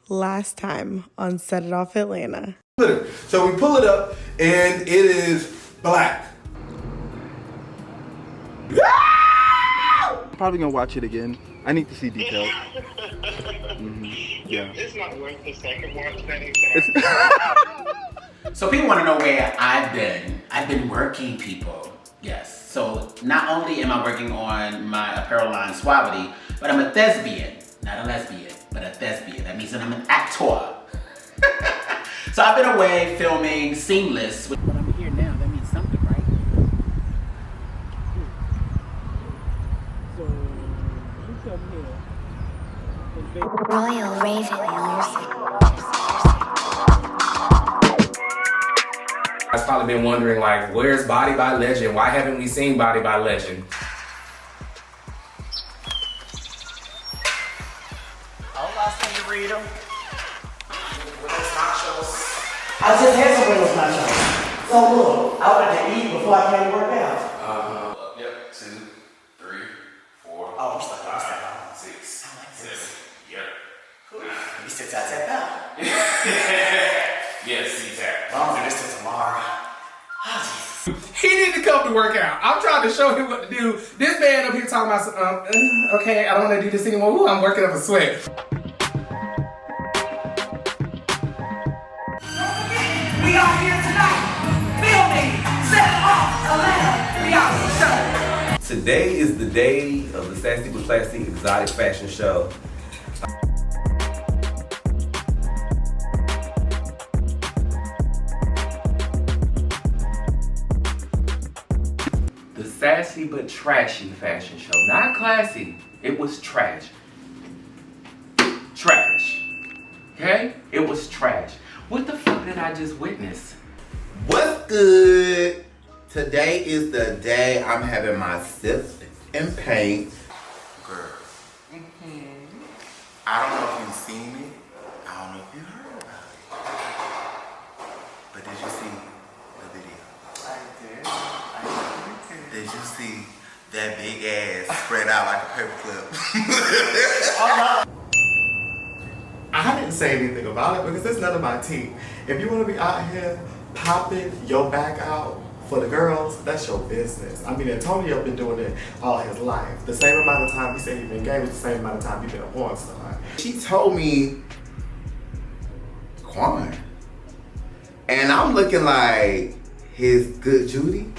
last time on Set It Off Atlanta. So we pull it up and it is black. Probably gonna watch it again. I need to see details. Yeah. It's not worth the second watch thing. So people want to know where I've been. I've been working, people. Yes. So not only am I working on my apparel line Suavity, but I'm a thespian. Not a lesbian, but a thespian. That means that I'm an actor. So I've been away filming Seamless. But I'm here now. That means something, right? So, you come here. Royal Raven music. I've probably been wondering, like, where's Body by Legend? Why haven't we seen Body by Legend? Hola, señorita. I just had some Buenos nachos. So look, I wanted to eat before I came to work out. Yep, 2, 3, 4. Oh, I'm stuck. 6, I like 7. this. Yep. You still tap out. Yes, C-tap. I'm gonna do this till tomorrow. Oh, Jesus. He need to come to work out. I'm trying to show him what to do. This man up here talking about, okay, I don't want to do this anymore. Ooh, I'm working up a sweat. We are here tonight, filming Set It Off Atlanta reality show. Today is the day of the Sassy but Classy Exotic Fashion Show. The Sassy but Trashy Fashion Show. Not classy. It was trash. Trash. Okay? It was trash. What the fuck did I just witness? What's good? Today is the day I'm having my sip and paint. Girl. I don't know if you've seen it. I don't know if you heard about it. But did you see the video? I did. Did you see that big ass spread out like a paperclip? I didn't say anything about it because it's none of my tea. If you want to be out here popping your back out for the girls, that's your business. I mean, Antonio been doing it all his life. The same amount of time he said he been gay was the same amount of time he been a porn star. She told me, Quan. And I'm looking like his good Judy.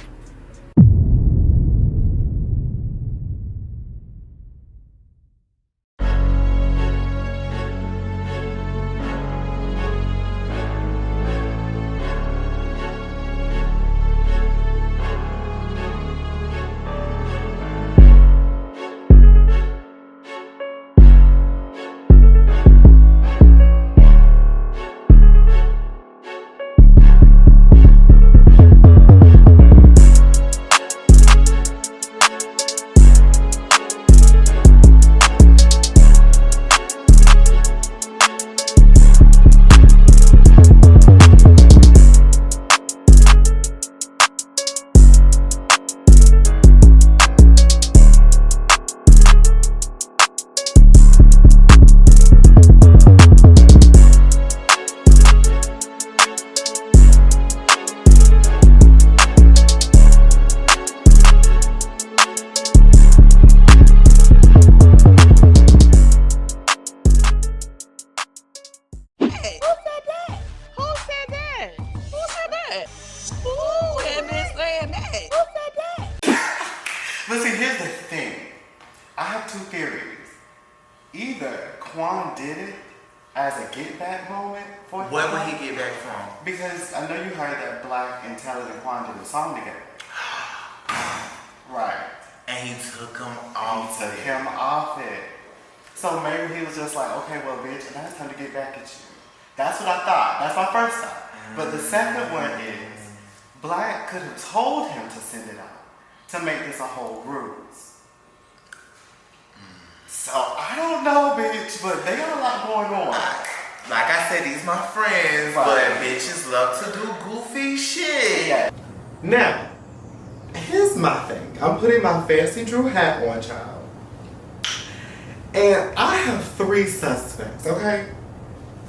But see, here's the thing. I have two theories. Either Quan did it as a get back moment for him. Where would he get back from? Because I know you heard that Black and Taylor and Quan did a song together. Right. And he took him He off. took him off it. So maybe he was just like, okay, well, bitch, now it's time to get back at you. That's what I thought. That's my first thought. But the second one is, Black could have told him to send it out to make this a whole ruse. So I don't know, bitch, but they got a lot going on. Like I said, these my friends, but bitches love to do goofy shit. Yeah. Now, here's my thing. I'm putting my fancy Drew hat on, child. And I have 3 suspects, okay?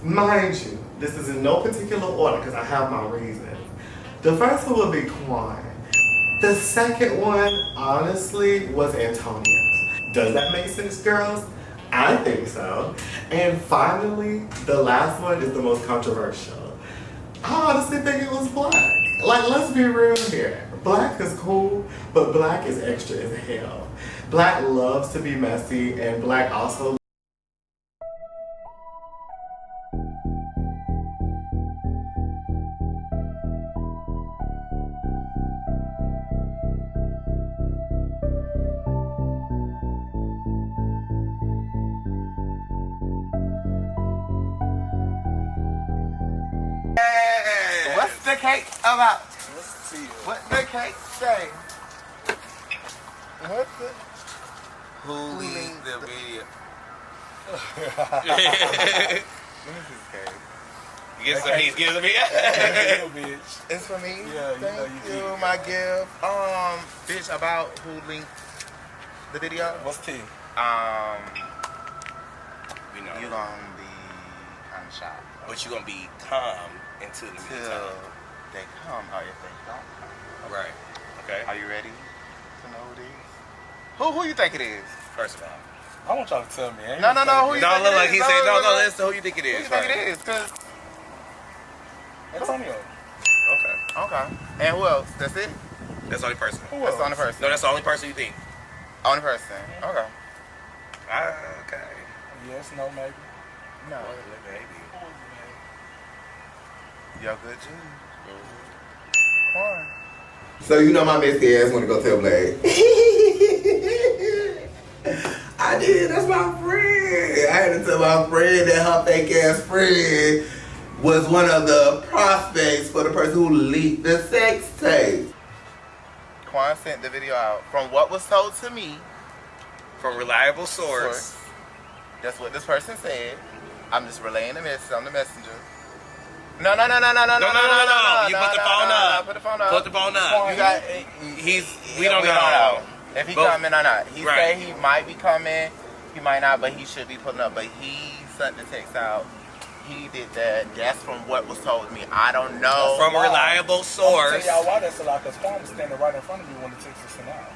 Mind you, this is in no particular order because I have my reasons. The first one would be Quan. The second one, honestly, was Antonio. Does that make sense, girls? I think so. And finally, the last one is the most controversial. I honestly think it was Black. Like, let's be real here. Black is cool, but Black is extra as hell. Black loves to be messy, and Black also What's the cake about? What the cake say? What the? Who leaked the video? Get some heat, give me. It's for me. Yeah, Thank you, my gift. Bitch, about who linked the video? What's T? You gonna be unshot. But you gonna be calm until the Till meantime. they come, or if they don't come. Right. Okay. Are you ready to know who it is? Who you think it is? First of all. I want y'all to tell me. No, who you No, think look it like is? he said, no, listen, who you think it Who is? you think it is? Cause Antonio. okay. And who else? That's it? That's the only person. That's the only person. No, that's the only person you think. Only person. Okay. Okay. Yes, no, maybe. No. Maybe. Yo, good G. Corn. So you know my messy ass want to go tell Blade. I did. That's my friend. I had to tell my friend that her fake ass friend was one of the prospects for the person who leaked the sex tape. Quan sent the video out. From what was told to me, From reliable source. that's what this person said. I'm just relaying the message. I'm the messenger. No. No. You put the phone up. Put the phone up. Put the phone up. You got. We don't know. If he But- coming or not. He Right. said he might be coming. He might not, but he should be putting up. But he sent the text out. He did that. That's from what was told to me. I don't know. From a reliable I'm source. gonna tell y'all why that's a lot, because Quan was standing right in front of me when the text was sent out.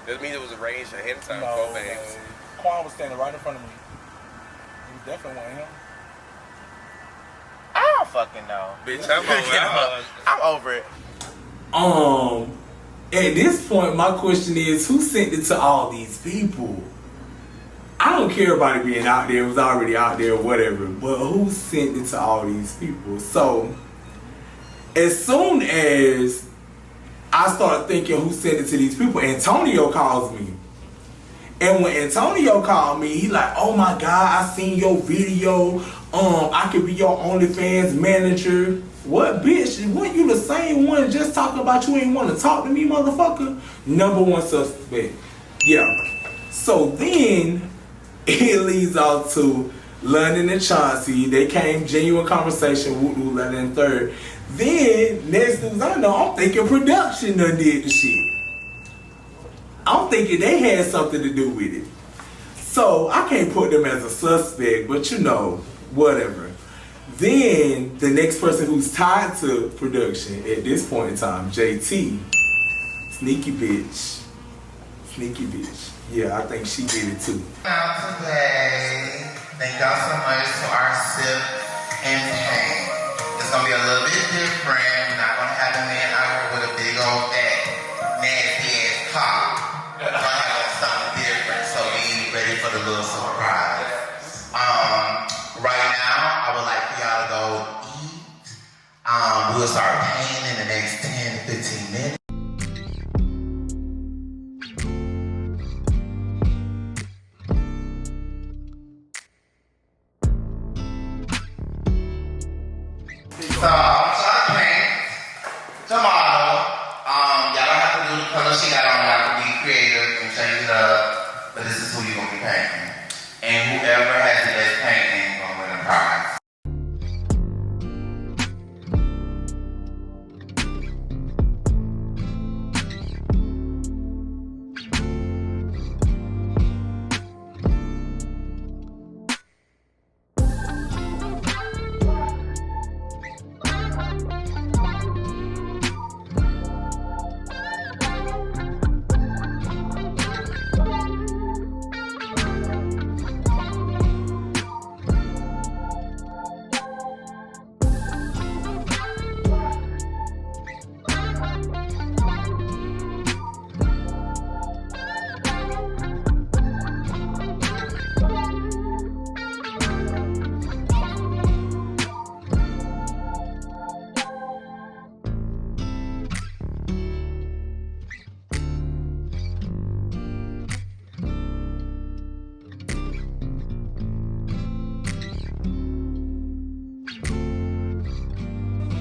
Doesn't mean it was arranged ahead of time. No, Babes. Quan was standing right in front of me. You definitely want him. I don't fucking know. Bitch, I'm over. I'm over it. At this point, my question is, who sent it to all these people? I don't care about it being out there. It was already out there, whatever. But who sent it to all these people? So, as soon as I started thinking who sent it to these people, Antonio calls me. And when Antonio called me, he like, oh my God, I seen your video. I could be your OnlyFans manager. What, bitch? Weren't you the same one just talking about you ain't want to talk to me, motherfucker? Number one suspect. Yeah. So then it leads off to London and Chauncey. They came genuine conversation, woo London and third. Then next news I know, I'm thinking production done did the shit. I'm thinking they had something to do with it. So I can't put them as a suspect, but you know, whatever. Then the next person who's tied to production at this point in time, JT, sneaky bitch. Sneaky bitch. Yeah, I think she did it too. Now today, thank y'all so much to our sip and pain. It's gonna be a little bit different. We're not gonna have a man out here with a big old fat, nasty ass cock. We're gonna have something different, so be ready for the little surprise. Right now, I would like for y'all to go eat. We'll start paying in the next 10 to 15 minutes. So I'm trying to paint tomorrow. Y'all don't have to do the color she got on. Y'all can be creative and change it up. But this is who you're gonna be painting. And whoever has the best painting gonna win a prize.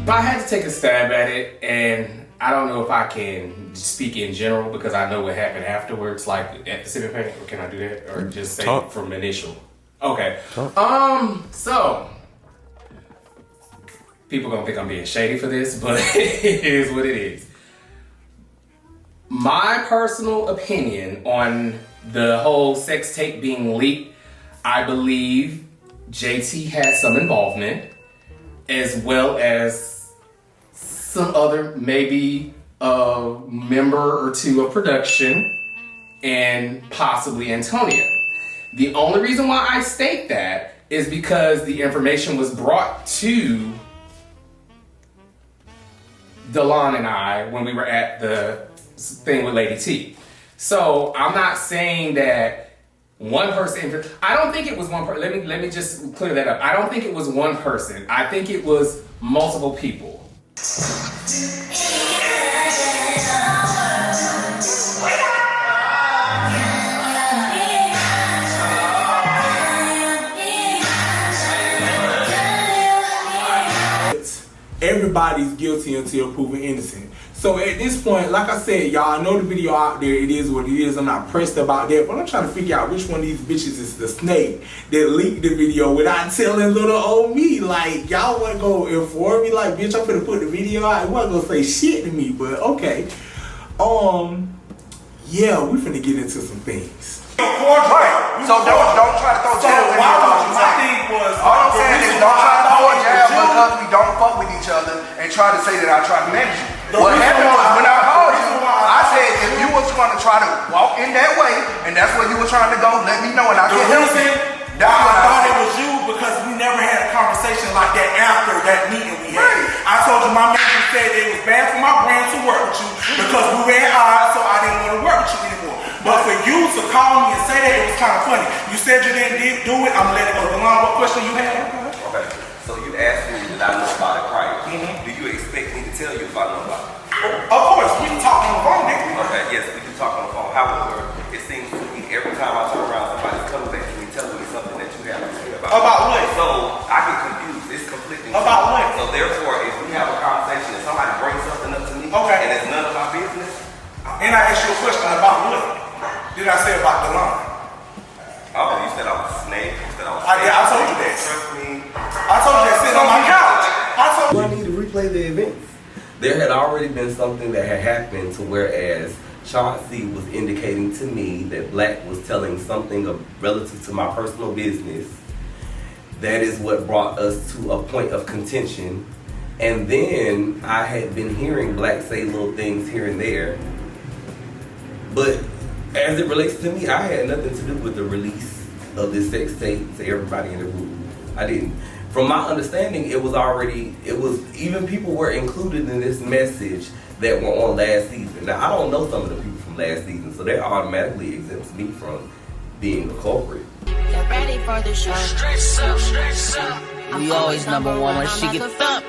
I had to take a stab at it, and I don't know if I can speak in general because I know what happened afterwards, like at the Civic Paint. Or can I do that, or just say it from initial? Okay. So people gonna think I'm being shady for this, but it is what it is. My personal opinion on the whole sex tape being leaked, I believe JT had some involvement, as well as some other, maybe a member or two of production, and possibly Antonia. The only reason why I state that is because the information was brought to Delon and I when we were at the thing with Lady T. So I'm not saying that one person, I don't think it was one person. Let me just clear that up. I don't think it was one person. I think it was multiple people. Everybody's guilty until proven innocent. So at this point, like I said, y'all, I know the video out there, it is what it is. I'm not pressed about that, but I'm trying to figure out which one of these bitches is the snake that leaked the video without telling little old me. Like, y'all wasn't gonna inform me, like, bitch, I'm finna put the video out. It wasn't gonna say shit to me, but okay. Yeah, we finna get into some things. Right. So don't try to throw jabs in here. My thing was, all I'm saying is don't try to throw a jab because we don't fuck with each other and try to say that I try to manage you. What happened was when I called you, I said if you was going to try to walk in that way and that's where you were trying to go, let me know and I can help you. That's what I thought it was you because we never had a conversation like that after that meeting we had. I told you my manager said it was bad for my brand to work with you because we ran odds, so I didn't want to work with you anymore. But for you to call me and say that, it was kind of funny. You said you didn't do it, I'm gonna let it go. Delon, what question you had? Okay, so you asked me did I know about it prior. Do you expect me to tell you if I know about it? Of course, we can talk on the phone, nigga. Okay, yes, we can talk on the phone. However, it seems to me every time I turn around, somebody's coming back to me telling me something that you haven't said about. About what? So I get confused. It's conflicting. About what? So therefore, if we have a conversation and somebody brings something up to me, and it's none of my business, and I asked you a question about what? Did I say about Delon? Oh, you said I was a snake. You said I was. I told you that. Trust me. I told you that sitting on my couch. I told you. I need to replay the events. There had already been something that had happened to whereas Chauncey was indicating to me that Black was telling something relative to my personal business. That is what brought us to a point of contention. And then I had been hearing Black say little things here and there. But as it relates to me, I had nothing to do with the release of this sex tape to everybody in the room. I didn't. From my understanding, even people were included in this message that were on last season. Now, I don't know some of the people from last season, so that automatically exempts me from being the culprit. Get ready for the show. Stress up, stress up. We always number one when she gets up.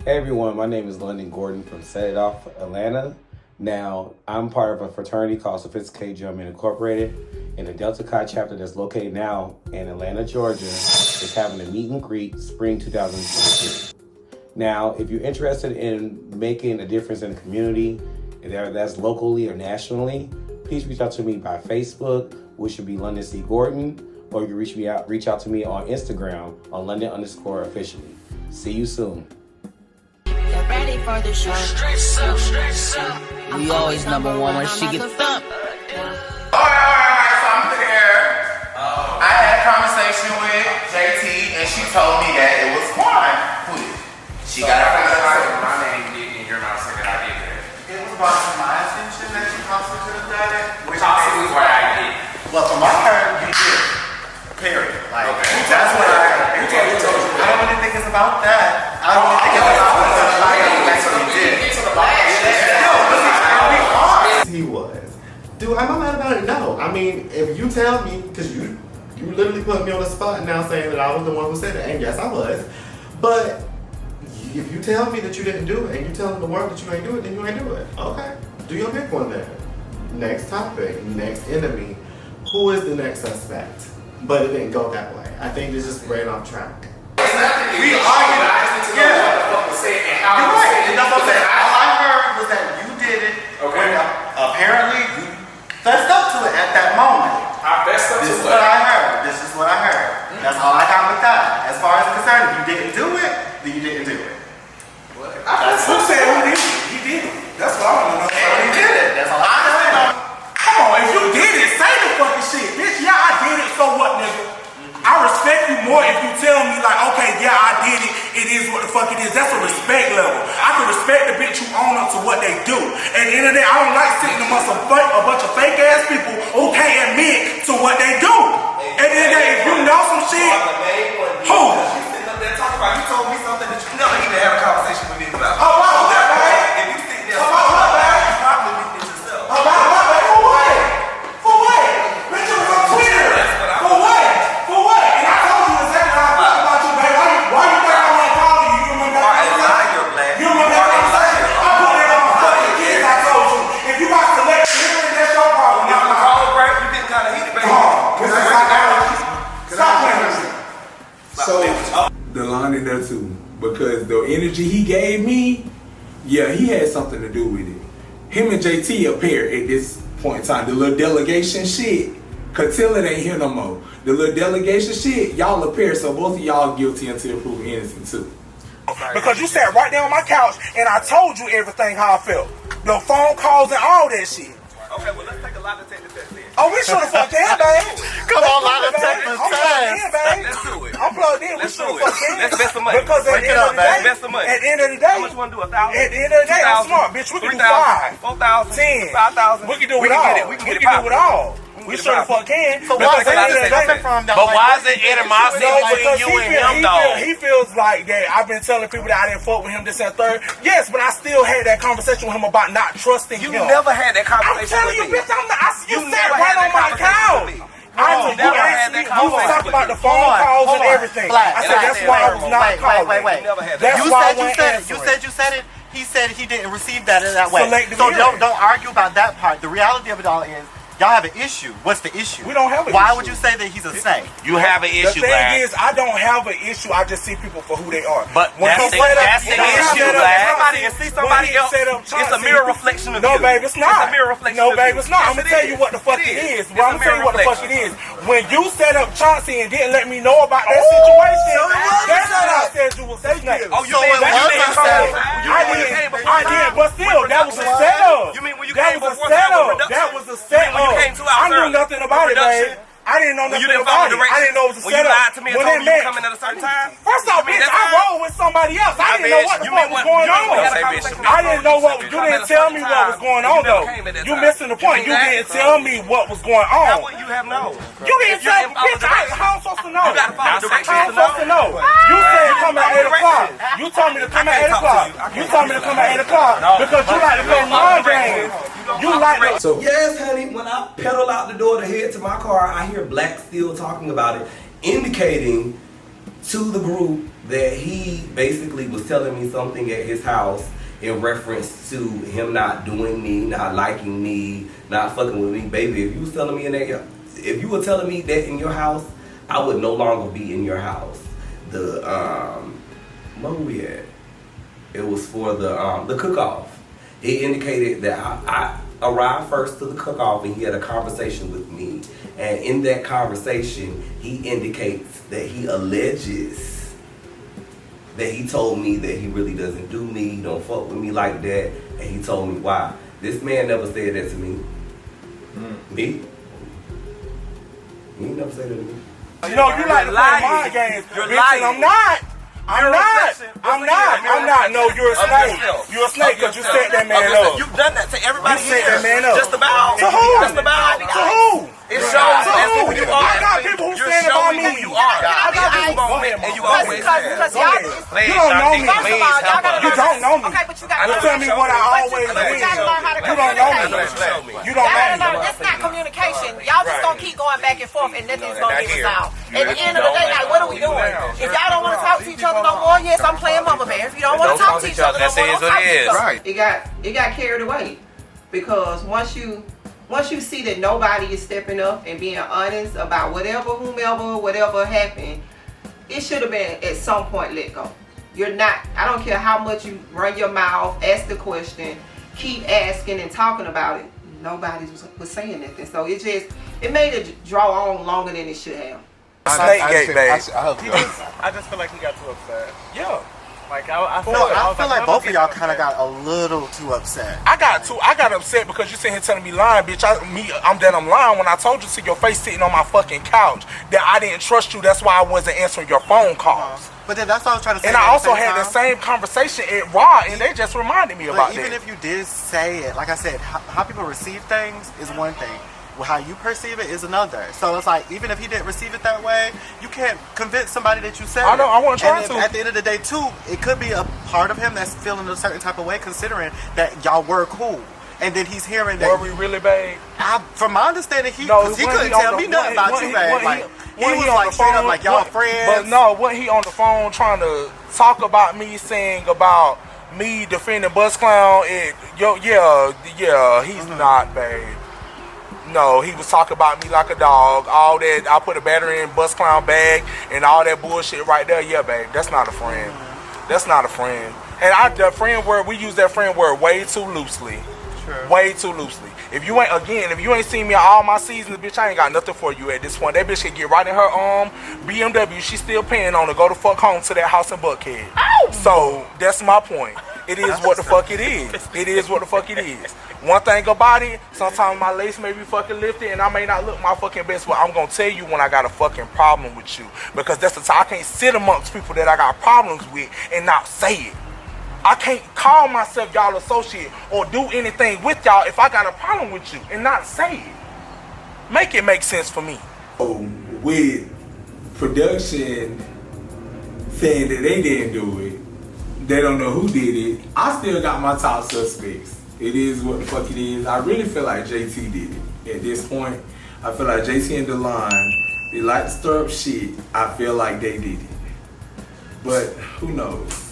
Hey everyone, my name is London Gordon from Set It Off, Atlanta. Now, I'm part of a fraternity called Sophisticated Gentlemen Incorporated, and the Delta Chi chapter that's located now in Atlanta, Georgia, is having a meet and greet spring 2022. Now, if you're interested in making a difference in the community, whether that's locally or nationally, please reach out to me by Facebook, which should be London C. Gordon, or you can reach out to me on Instagram on London_officially. See you soon. Get ready for the show. Stress up, stress up. We always number one when she gets up. Alright, so I'm here. I had a conversation with JT and she told me that it was fine. She got it from my name in your mouth saying that I did that. It was brought to my attention that you possibly could have done it. Possibly where I did. Well, from what I heard, you did. about that. I don't think it's about what he was. Dude, am I mad about it? No. I mean, if you tell me, because you literally put me on the spot now saying that I was the one who said it, and yes, I was. But if you tell me that you didn't do it, and you telling the world that you ain't do it, then you ain't do it. Okay. Do your big one then. Next topic, next enemy. Who is the next suspect? But it didn't go that way. I think this just ran off track. We argued. I just need to know what the fuck was said and how You're it was right. said. You know what I'm saying? All I heard was that you did it. Okay. Apparently, you fessed up to it at that moment. I fessed up to it. This is what I heard. This is what I heard. That's all I got with that. As far as I'm concerned, if you didn't do it, then you didn't do it. Who said who did it? He did it. That's what I want to know. And he did it. That's all I know. Come on, if you did it, say the fucking shit. Bitch, yeah, I did it, so what, nigga? I respect you more if you tell me, like, okay, yeah, I did it. It is what the fuck it is. That's a respect level. I can respect the bitch who own up to what they do. At the end of the day, I don't like sitting amongst a bunch of fake ass people who can't admit to what they do. At the end of the day, if you know some shit, who? You sitting up there talking about, you told me something that you never even have a conversation with me about. About what, man? If you sit there, About what, man? you probably did it yourself. About what, man? For what? For what? Bitch, it was on Twitter. For what? For what? And I told you exactly how I felt about you, babe. Why you think I want to call you? You remember that conversation? You remember that conversation? I put that on my fucking kids, I told you. If you got to let me, that's your problem. You didn't call it right, you didn't kind of hit it, baby. Stop playing with me. So, the line in there too, because the energy he gave me, yeah, he had something to do with it. Him and JT up here at this point in time, the little delegation shit, Cotillion ain't here no more. The little delegation shit, y'all up here, so both of y'all guilty until proven innocent too. Because you sat right there on my couch and I told you everything how I felt. The phone calls and all that shit. Okay, well, let's take a lot of technical tests then. Oh, we should have fucked in, babe. Come on, lot of technical I'm plugged in, babe. Let's do it. I'm plugged in. Let's We should do have it. fucked in. Let's bet some money. Because at Break the it end up, of the day, bet some money. at the end of the day, How much you want to do? 1,000? At the end of the day, I'm smart, bitch. We can do 5, 4,000, 10, 5,000. We can do it all. We can We get it can do it poppin'. all. We should have fucked in. So why is it from that? But why is it animosity No, between because you and him, though? he feels like that I've been telling people that I didn't fuck with him, this and third. Yes, but I still had that conversation with him about not trusting You him. never had that I'm conversation telling you, with me. bitch, I'm not. You sat never right had on that my conversation couch. with me. I You was never you had asked that me, you was conversation talking with about me. the phone calls and everything. Black, I said that's why I was not calling. Wait. That's You why I said wasn't answering. you said it. He said he didn't receive that in that way. Selective So hearing. don't argue about that part. The reality of it all is y'all have an issue. What's the issue? We don't have an Why issue. would you say that he's a snake? You have an The issue, thing Black. is, I don't have an issue. I just see people for who they are. But When that's he the- set up- that's the when he issue, set up Black. Chauncey- Somebody can see somebody when he else. set up It's a Chauncey- mirror reflection of No, you. babe, it's not. It's a mirror reflection No, of babe, you. it's not. Yes, I'm gonna it tell is. you what the fuck It it is. is. Well, I'm It's a gonna tell you what the mirror fuck it is. When you set up Chauncey and didn't let me know about that situation, that's when I said you was a snake. Oh, you So mean it when you was didn't a come setup. over? I did, but still, that was a setup. You mean when you That came was a before time setup. with That was a setup. When you came 2 hours I knew early nothing about with it, production, babe. I didn't know When you nothing didn't follow about it. directions, I didn't know it was a when you setup. lied to me and When told they me you met- coming at a certain time. First off, bitch, I rolled with somebody else. I didn't know what the fuck was going on. I didn't know what. You didn't tell me what was going on though. You missing the point. You didn't tell me what was going on. How would you have known? You didn't tell me, bitch. How I'm supposed to know? You gotta follow directions How I'm to supposed to know? You said come at 8 o'clock. You told me to come at 8 o'clock. You told me to come at 8 o'clock because you like to play mind games. You like to. So yes, honey, when I pedal out the door to head to my car, I hear Black still talking about it, indicating to the group that he basically was telling me something at his house in reference to him not doing me, not liking me, not fucking with me. Baby, if you was telling me if you were telling me that in your house, I would no longer be in your house. The where were we at? It was for the cook-off. It indicated that I arrived first to the cook-off and he had a conversation with me. And in that conversation, he indicates that he alleges that he told me that he really doesn't do me, he don't fuck with me like that, and he told me why. This man never said that to me. Me? He never said that to me. No, you like to play mind games. You're bitch, lying. and I'm not. No, you're a snake. You're a snake because you set that man up. You've done that to everybody You set here. that man up. Just about. To who? Just about. To who? It shows To that's who? who you I are. got people who You're saying about me. You are. And you always Because y'all, you don't know me. First of all, y'all gotta You don't know me. Okay, but you gotta You tell me what I always you gotta learn how to You don't know me. communicate. You don't know me. It's not communication. Y'all just gonna keep going back and forth and nothing's gonna get resolved. At the end of the day, like, what are we doing? If y'all don't want to talk to each other no more, yes, I'm playing mama bear. If you don't want to talk to each other no more, don't talk to each other. Right. It got carried away because once you see that nobody is stepping up and being honest about whatever happened, it should have been at some point let go. You're not. I don't care how much you run your mouth, ask the question, keep asking and talking about it. Nobody was saying nothing, so it made it draw on longer than it should have. Snake gate, babe. I just feel like he got too upset. Yeah. Like I feel like both of y'all kind of got a little too upset. I got upset because you sitting here telling me lying, bitch. I'm lying when I told you to see your face sitting on my fucking couch that I didn't trust you. That's why I wasn't answering your phone calls. But then that's what I was trying to say. And I also had the same conversation at Raw, and they just reminded me about that. Even if you did say it, like I said, how people receive things is one thing. How you perceive it is another. So it's like, even if he didn't receive it that way, you can't convince somebody that you said I know, I want to try to. to. At the end of the day, too, it could be a part of him that's feeling a certain type of way, considering that y'all were cool. And then he's hearing that. Were we really, babe? From my understanding, he couldn't tell me nothing about you, babe. He was like straight up like, y'all friends. But no, wasn't he on the phone trying to talk about me, saying about me defending Bus Clown? He's not, babe. No, he was talking about me like a dog. All that, I put a battery in Bus Clown bag and all that bullshit right there. Yeah, babe, that's not a friend. That's not a friend. And we use that friend word way too loosely. Sure. Way too loosely. If you ain't seen me all my seasons, bitch, I ain't got nothing for you at this point. That bitch can get right in her BMW. She's still paying on to go the fuck home to that house in Buckhead. Ow! So that's my point. It is what the fuck it is. It is what the fuck it is. One thing about it, sometimes my lace may be fucking lifted and I may not look my fucking best, but I'm gonna tell you when I got a fucking problem with you. Because that's the time I can't sit amongst people that I got problems with and not say it. I can't call myself y'all associate or do anything with y'all if I got a problem with you and not say it. Make it make sense for me. With production saying that they didn't do it, they don't know who did it, I still got my top suspects. It is what the fuck it is. I really feel like JT did it. At this point, I feel like JT and DeLon, they like to stir up shit. I feel like they did it. But who knows?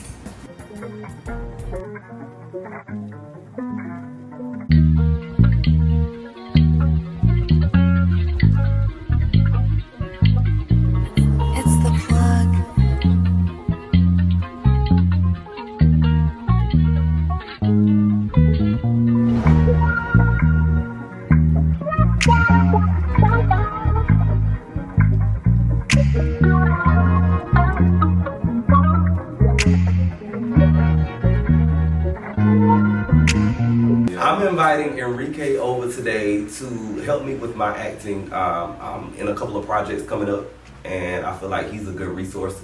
I'm inviting Enrique over today to help me with my acting. I'm in a couple of projects coming up, and I feel like he's a good resource.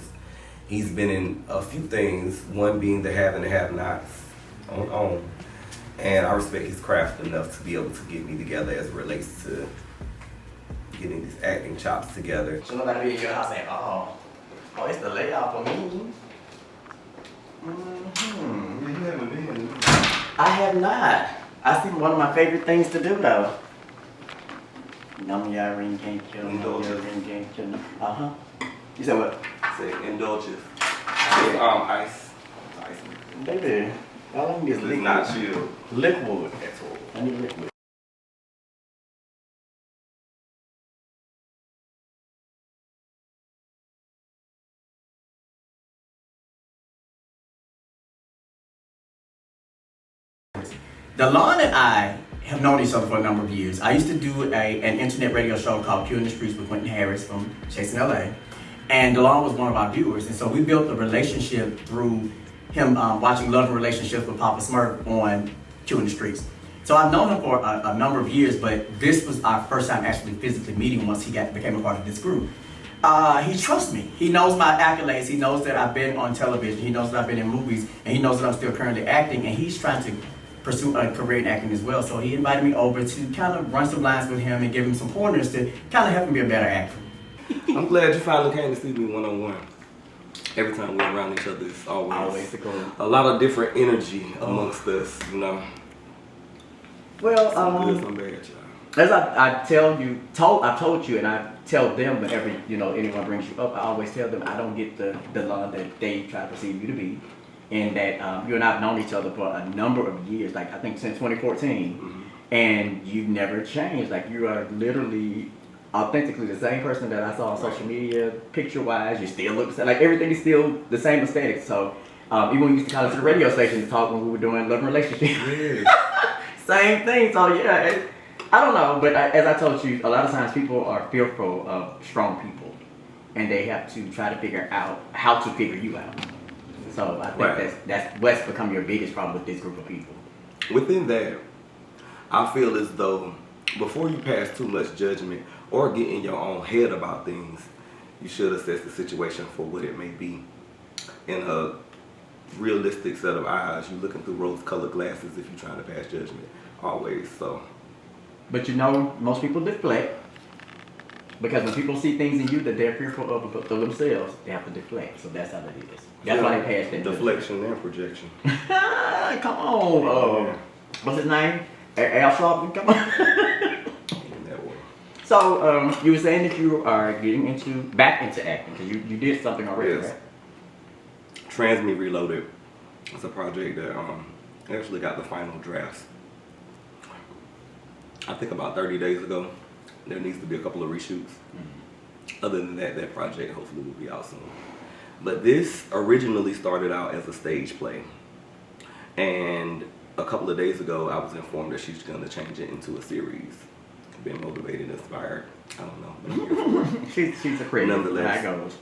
He's been in a few things, one being the have and the have-nots on. And I respect his craft enough to be able to get me together as it relates to getting these acting chops together. So nobody be in your house saying, oh, it's the layout for me. You haven't been. I have not. I think one of my favorite things to do though. Num ya ring can't kill, ring can't kill. You said what? Say indulgence. Ice. Baby, all I need is liquid. Not chill. Liquid. I need liquid. DeLon and I have known each other for a number of years. I used to do an internet radio show called Q in the Streets with Quentin Harris from Chasing LA. And DeLon was one of our viewers. And so we built a relationship through him watching Love and Relationships with Papa Smurf on Q in the Streets. So I've known him for a number of years, but this was our first time actually physically meeting once he became a part of this group. He trusts me. He knows my accolades. He knows that I've been on television. He knows that I've been in movies. And he knows that I'm still currently acting. And he's trying to pursue a career in acting as well. So he invited me over to kind of run some lines with him and give him some pointers to kind of help him be a better actor. I'm glad you finally came to see me one-on-one. Every time we're around each other, it's always the goal. a lot of different energy amongst us, you know. Well, Some good, some bad, y'all. as I've told you, and I tell them whenever anyone brings you up, I always tell them I don't get the law that they try to perceive you to be, and that you and I've known each other for a number of years, like I think since 2014, and you've never changed. Like you are literally, authentically the same person that I saw on social media, picture-wise. You still look the same. Like everything is still the same aesthetic. So even when we used to call it to the radio station to talk when we were doing Love and Relationship, same thing. So yeah. I don't know, but as I told you, a lot of times people are fearful of strong people, and they have to try to figure out how to figure you out. So I think that's what's become your biggest problem with this group of people. Within that, I feel as though before you pass too much judgment or get in your own head about things, you should assess the situation for what it may be. In a realistic set of eyes, you're looking through rose-colored glasses if you're trying to pass judgment, always. So. But most people deflect, because when people see things in you that they're fearful of for themselves, they have to deflect. So that's how that is. That's why they pass that. Deflection and projection. Come on. What's his name? Al Sharpton? Come on. So you were saying that you are getting back into acting because you did something already, right? Transme Reloaded. It's a project that actually got the final drafts. I think about 30 days ago. There needs to be a couple of reshoots. Other than that, that project hopefully will be out soon. But this originally started out as a stage play. And a couple of days ago, I was informed that she's going to change it into a series. Been motivated, inspired. I don't know. But I'm here for it. She's a creative. Nonetheless. That goes.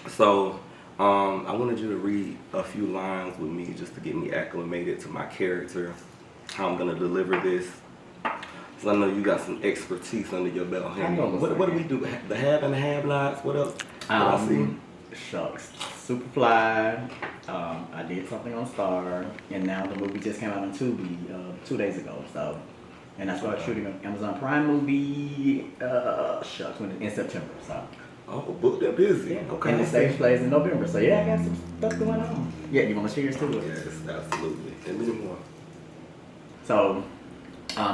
So, I wanted you to read a few lines with me just to get me acclimated to my character, how I'm going to deliver this. So I know you got some expertise under your belt. What do we do? The have and the have-nots? What else? I see? Shucks. Superfly. I did something on Star, and now the movie just came out on Tubi 2 days ago. So, and I started shooting an Amazon Prime movie. Shucks, in September. So. Oh, booked up busy. Yeah. Okay. And the stage plays in November. So yeah, I got some stuff going on. Yeah, you want to cheers to it? Yes, absolutely. And many more. So.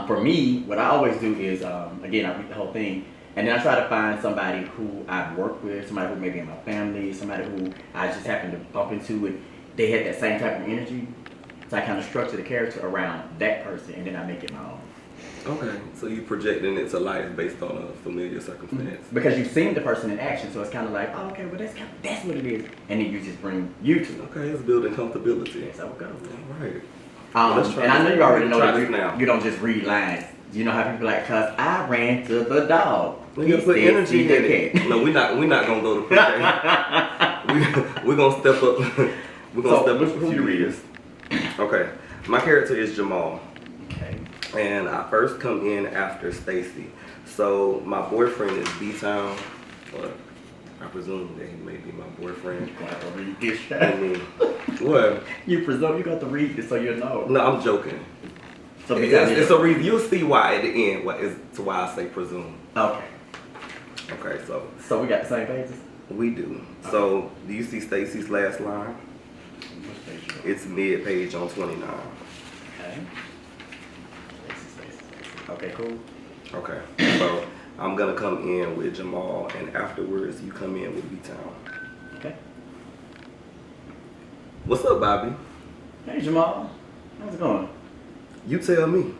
For me, what I always do is, again, I read the whole thing, and then I try to find somebody who I've worked with, somebody who maybe in my family, somebody who I just happen to bump into, and they had that same type of energy. So I kind of structure the character around that person, and then I make it my own. Okay, so you projecting it to life based on a familiar circumstance. Because you've seen the person in action, so it's kind of like, oh, okay, well that's what it is, and then you just bring you to it. Okay, it's building comfortability. That's how it goes. All right. And I know you already know that you don't just read lines. You know how people like, cause I ran to the dog. We gotta put energy in it. No, we're not gonna go to we're gonna step up. We're gonna step up a few readers. Okay, my character is Jamal. Okay. And I first come in after Stacy. So my boyfriend is B-Town. I presume that he may be my boyfriend. You got to read this shit. What? You presume you got to read this so you know. No, I'm joking. So it's a reason. You'll see why at the end. Why I say presume. Okay. Okay, so. So we got the same pages? We do. Okay. So do you see Stacy's last line? It's mid-page on 29. Okay. Okay, cool. Okay, so I'm gonna come in with Jamal, and afterwards you come in with B-Town. Okay. What's up, Bobby? Hey, Jamal. How's it going? You tell me.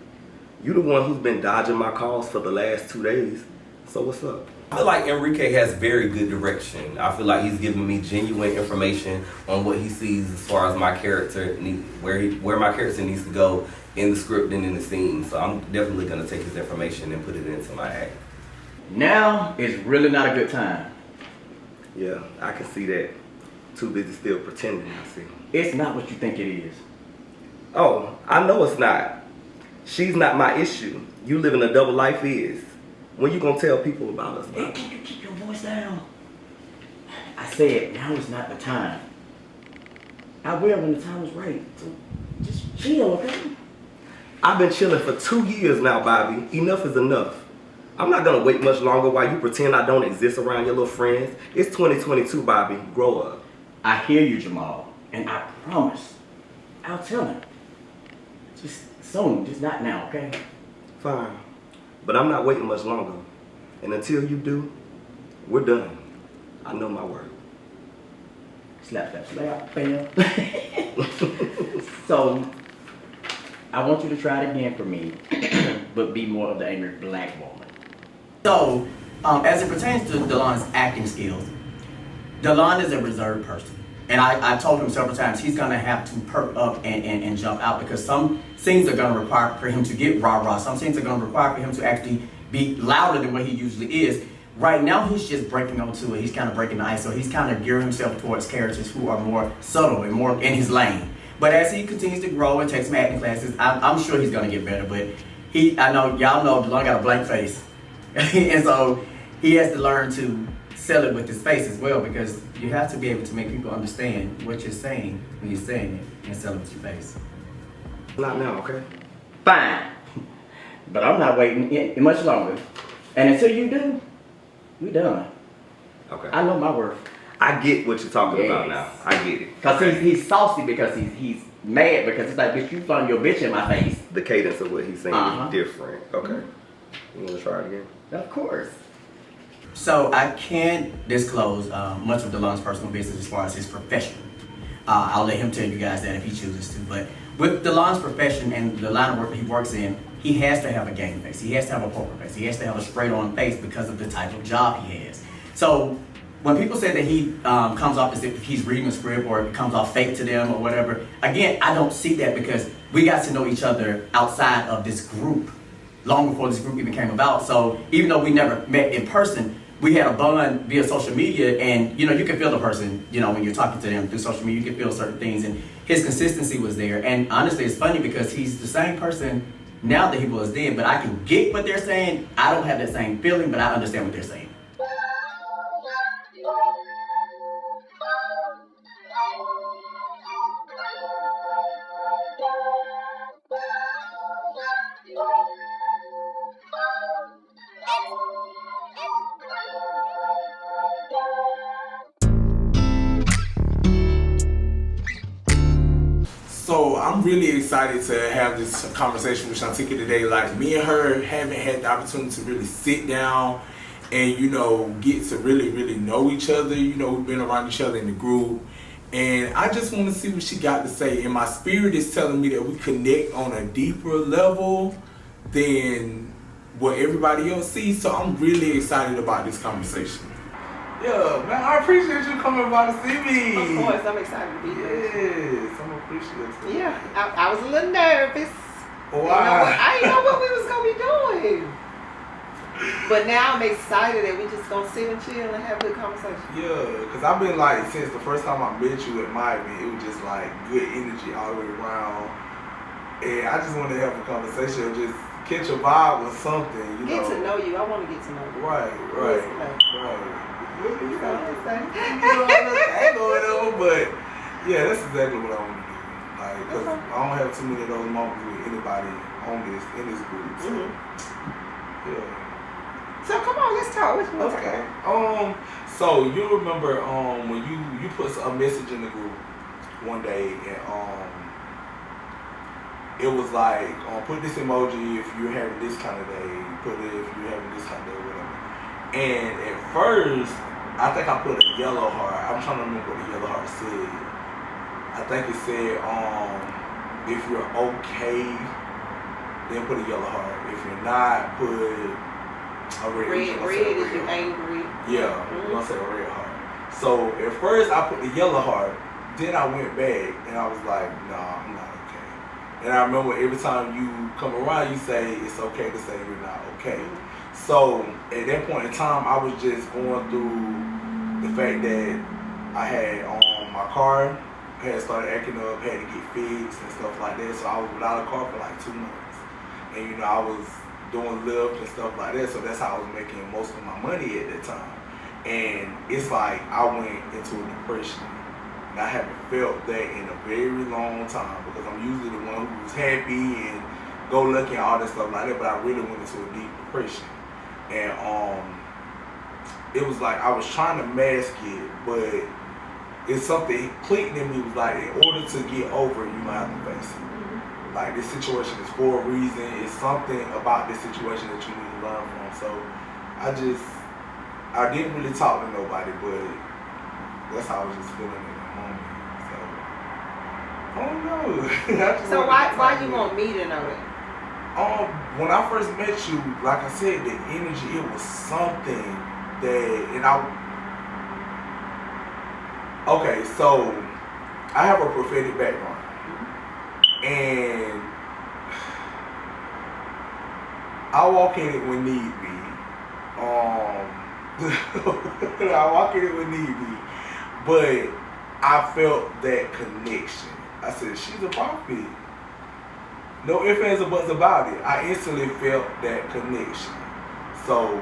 You the one who's been dodging my calls for the last 2 days. So what's up? I feel like Enrique has very good direction. I feel like he's giving me genuine information on what he sees as far as my character, where my character needs to go in the script and in the scene. So I'm definitely going to take his information and put it into my act. Now is really not a good time. Yeah, I can see that. Too busy still pretending, I see. It's not what you think it is. Oh, I know it's not. She's not my issue. You living a double life is. When you gonna tell people about us? Hey, can you keep your voice down? I said, now is not the time. I will when the time is right. So just chill, okay? I've been chilling for 2 years now, Bobby. Enough is enough. I'm not gonna wait much longer while you pretend I don't exist around your little friends. It's 2022, Bobby. Grow up. I hear you, Jamal, and I promise I'll tell him. Just soon, just not now, okay? Fine. But I'm not waiting much longer. And until you do, we're done. I know my word. Slap, slap, slap, fam. So, I want you to try it again for me, but be more of the angry black woman. So, as it pertains to Delon's acting skills, Delon is a reserved person. And I told him several times he's gonna have to perk up and jump out because some scenes are gonna require for him to get rah-rah. Some scenes are gonna require for him to actually be louder than what he usually is. Right now, he's just breaking onto it. He's kind of breaking the ice, so he's kind of gearing himself towards characters who are more subtle and more in his lane. But as he continues to grow and take some acting classes, I'm sure he's gonna get better. But I know y'all know Delon got a blank face, and so he has to learn to sell it with his face as well, because you have to be able to make people understand what you're saying when you're saying it and sell it with your face. Not now, okay? Fine. But I'm not waiting much longer. And until you do, we done. Okay. I know my worth. I get what you're talking about now. I get it. Because he's saucy because he's mad because it's like, bitch, you flung your bitch in my face. The cadence of what he's saying is different. Okay. You want to try it again? Of course. So I can't disclose much of Delon's personal business as far as his profession. I'll let him tell you guys that if he chooses to. But with Delon's profession and the line of work that he works in, he has to have a game face. He has to have a poker face. He has to have a straight-on face because of the type of job he has. So when people say that he comes off as if he's reading a script or it comes off fake to them or whatever, again, I don't see that because we got to know each other outside of this group long before this group even came about. So even though we never met in person, we had a bond via social media, and you can feel the person, when you're talking to them through social media, you can feel certain things, and his consistency was there. And honestly, it's funny because he's the same person now that he was then, but I can get what they're saying. I don't have that same feeling, but I understand what they're saying. So I'm really excited to have this conversation with Shantika today. Like, me and her haven't had the opportunity to really sit down and, get to really, really know each other. We've been around each other in the group. And I just want to see what she got to say. And my spirit is telling me that we connect on a deeper level than what everybody else sees. So I'm really excited about this conversation. Yeah, man, I appreciate you coming by to see me. Of course, I'm excited to be here. Yes, I'm appreciative. Yeah, I was a little nervous. Why? I didn't know what we was going to be doing. But now I'm excited that we just going to sit and chill and have a good conversation. Yeah, because I've been since the first time I met you at my event, it was just good energy all the way around. And I just want to have a conversation, just catch a vibe or something, Get to know you. I want to get to know you. Right. You know what I'm saying? But yeah, that's exactly what I want to do. Because I don't have too many of those moments with anybody in this group. So, yeah. So come on, let's talk. What you want to talk about? So you remember when you put a message in the group one day and it was put this emoji if you're having this kind of day, put it if you're having this kind of day, whatever. And at first, I think I put a yellow heart. I'm trying to remember what the yellow heart said. I think it said, if you're okay, then put a yellow heart. If you're not, put a red. Red is you angry. Yeah, we're gonna say a red heart. So at first I put the yellow heart, then I went back and I was like, nah, I'm not okay. And I remember every time you come around, you say it's okay to say you're not okay. So at that point in time, I was just going through the fact that I had my car had started acting up, had to get fixed and stuff like that. So I was without a car for 2 months. And I was doing Lyft and stuff like that. So that's how I was making most of my money at that time. And it's I went into a depression. And I haven't felt that in a very long time because I'm usually the one who's happy and go lucky and all that stuff like that. But I really went into a deep depression. and it was like I was trying to mask it, but it's something clicked in me. Was like, in order to get over it, you might have to face it. Like, this situation is for a reason. It's something about this situation that you need to learn from. So I didn't really talk to nobody, but that's how I was just feeling in that moment. So I don't know. So why you want me to know it? When I first met you, like I said, the energy, it was something okay, so I have a prophetic background, and I walk in it when need be. I walk in it when need be, but I felt that connection. I said, she's a prophet. No ifs, ands, or buts about it. I instantly felt that connection. So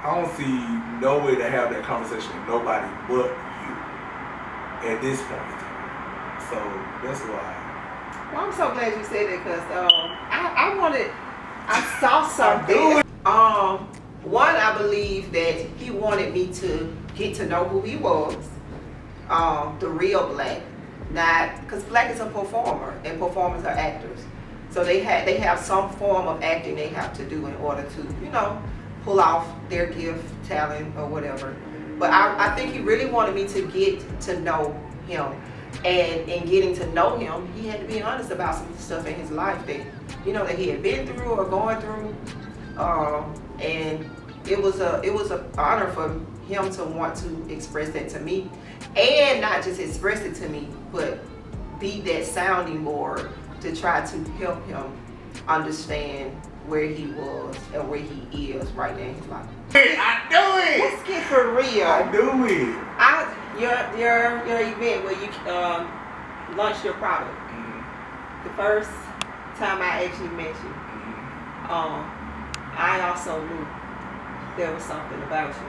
I don't see no way to have that conversation with nobody but you at this point in time. So that's why. Well, I'm so glad you said that because I saw something. One, I believe that he wanted me to get to know who he was, the real Black, not because Black is a performer and performers are actors, so they have some form of acting they have to do in order to pull off their gift, talent, or whatever. But I think he really wanted me to get to know him, and in getting to know him, he had to be honest about some stuff in his life that that he had been through or going through. And it was an honor for him to want to express that to me, and not just express it to me, but be that sounding board to try to help him understand where he was and where he is right now in his life. I do it. Let's get for real. I do it. Your event where you launched your product. The first time I actually met you, I also knew there was something about you,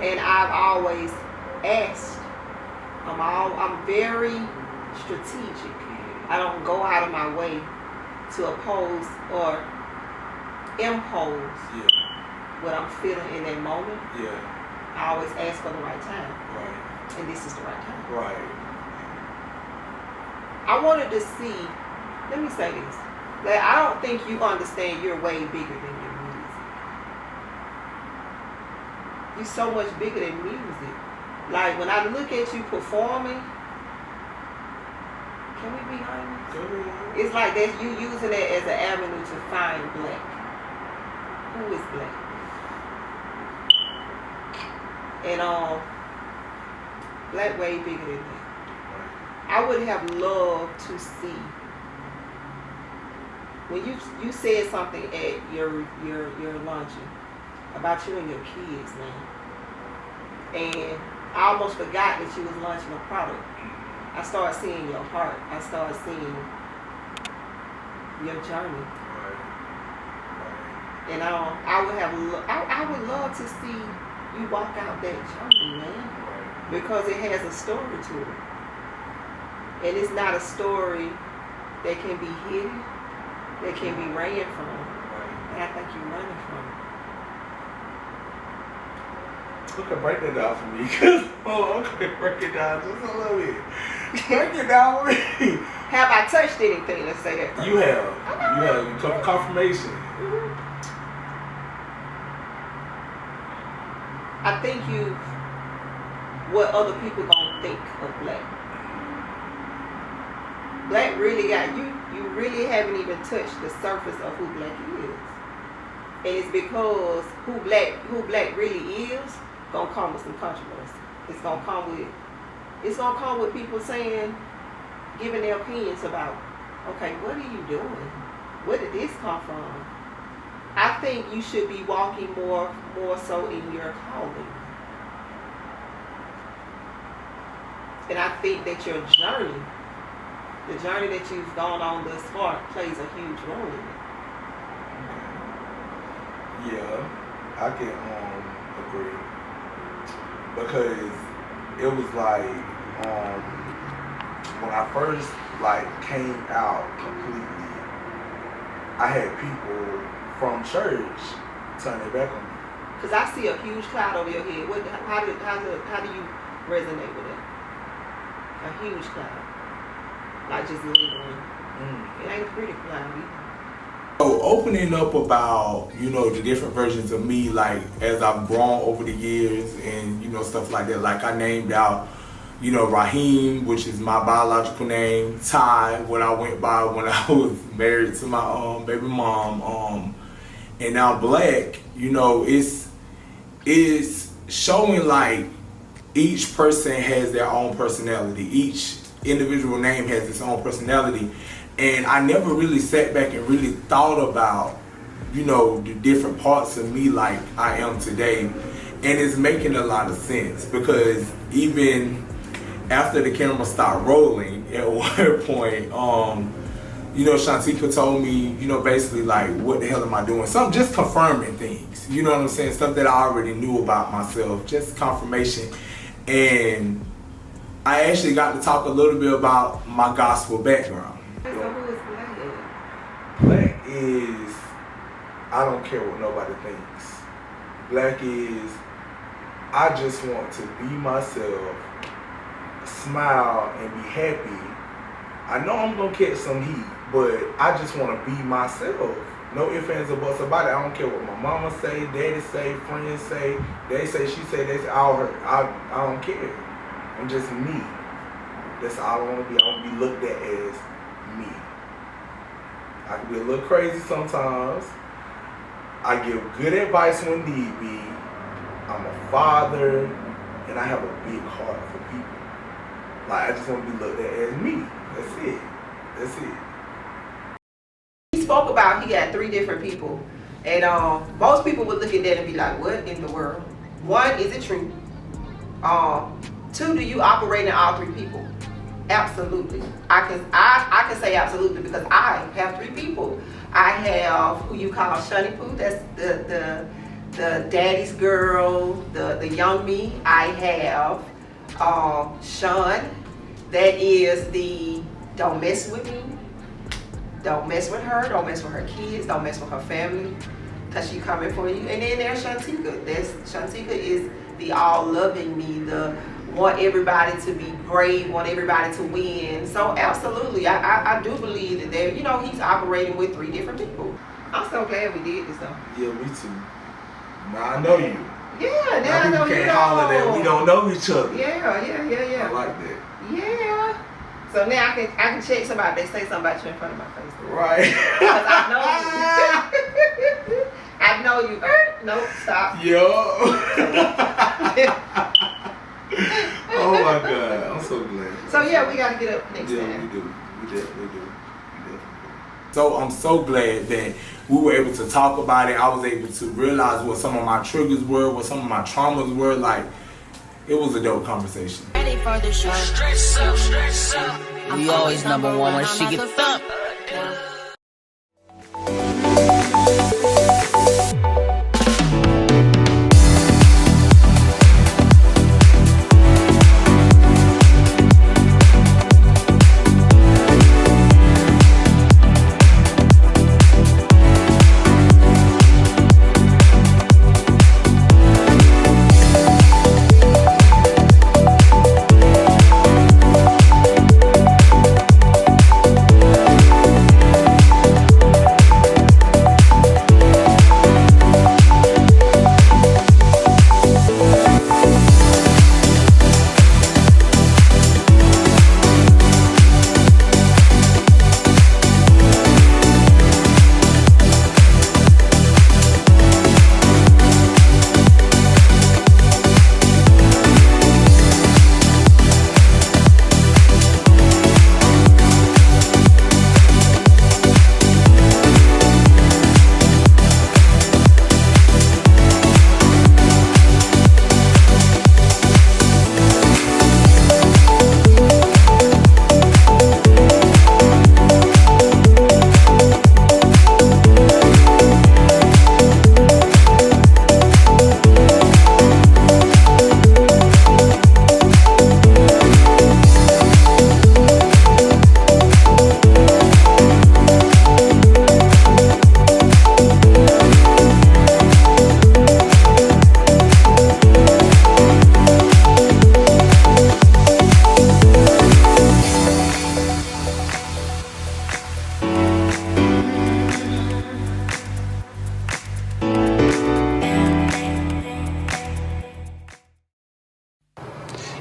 and I've always asked. I'm very strategic. I don't go out of my way to oppose or impose what I'm feeling in that moment. I always ask for the right time, and this is the right time. I wanted to see. Let me say this. That I don't think you understand you're way bigger than your music. You're so much bigger than music. Like, when I look at you performing, can we be honest? It's like that you using it as an avenue to find Black. Who is Black? And Black way bigger than that. I would have loved to see when you said something at your luncheon about you and your kids, man. And I almost forgot that you was launching a product. I started seeing your heart. I started seeing your journey. And I would love to see you walk out that journey, man. Because it has a story to it. And it's not a story that can be hidden, that can be ran from. And I think you're running from it. Okay, break that down for me. Okay, break it down just a little bit. Break it down for me. Have I touched anything? Let's say that. You have. You took confirmation. I think what other people gonna think of Black. Black really got you really haven't even touched the surface of who Black is. And it's because who Black really is gonna come with some controversy. It's gonna come with people saying, giving their opinions about, okay, what are you doing? Where did this come from? I think you should be walking more so in your calling. And I think that your journey, the journey that you've gone on thus far, plays a huge role in it. Yeah, I can agree. Because it was like when I first came out completely, I had people from church turn it back on me. Cause I see a huge cloud over your head. How do you resonate with it? A huge cloud, like just lingering. It ain't a pretty cloud either. So opening up about, you know, the different versions of me, like as I've grown over the years and, you know, stuff like that. Like I named out, you know, Raheem, which is my biological name, Ty, what I went by when I was married to my baby mom, and now Black, you know, it's showing like each person has their own personality. Each individual name has its own personality. And I never really sat back and really thought about, you know, the different parts of me like I am today. And it's making a lot of sense because even after the camera stopped rolling, at one point, you know, Shantika told me, you know, basically like, what the hell am I doing? So I'm just confirming things, you know what I'm saying? Stuff that I already knew about myself, just confirmation. And I actually got to talk a little bit about my gospel background. So who is Black? Black is, I don't care what nobody thinks. Black is, I just want to be myself, smile and be happy. I know I'm gonna catch some heat, but I just want to be myself. No ifs, ands, or buts about it. I don't care what my mama say, daddy say, friends say, they say, she say, they say, I don't care. I'm just me. That's all I want to be. I want to be looked at as me. I can be a little crazy sometimes. I give good advice when need be. I'm a father, and I have a big heart for people. Like, I just want to be looked at as me. That's it. That's it. He spoke about he had 3 different people. And most people would look at that and be like, what in the world? 1, is it true? 2, do you operate in all 3 people? Absolutely. I can say absolutely because I have 3 people. I have who you call Shunny Poo, that's the daddy's girl, the young me. I have Sean, that is the don't mess with me, don't mess with her, don't mess with her kids, don't mess with her family, because she coming for you. And then there's Shantika. Shantika is the all loving me, the want everybody to be great, want everybody to win. So absolutely, I do believe that there, you know, he's operating with 3 different people. I'm so glad we did this though. Yeah, me too. Now I know you. Yeah, now I know you. Can't holler that we don't know each other. Yeah. I like that. Yeah. So now I can check somebody. They say something about you in front of my face. Right. Because I know you. I know you. Nope, stop. Yo. Oh my God, I'm so glad. So yeah, we gotta get up next time. Yeah, we do. We definitely do. So I'm so glad that we were able to talk about it. I was able to realize what some of my triggers were, what some of my traumas were. Like, it was a dope conversation. Ready for the show. We always number 1 when she get thumped.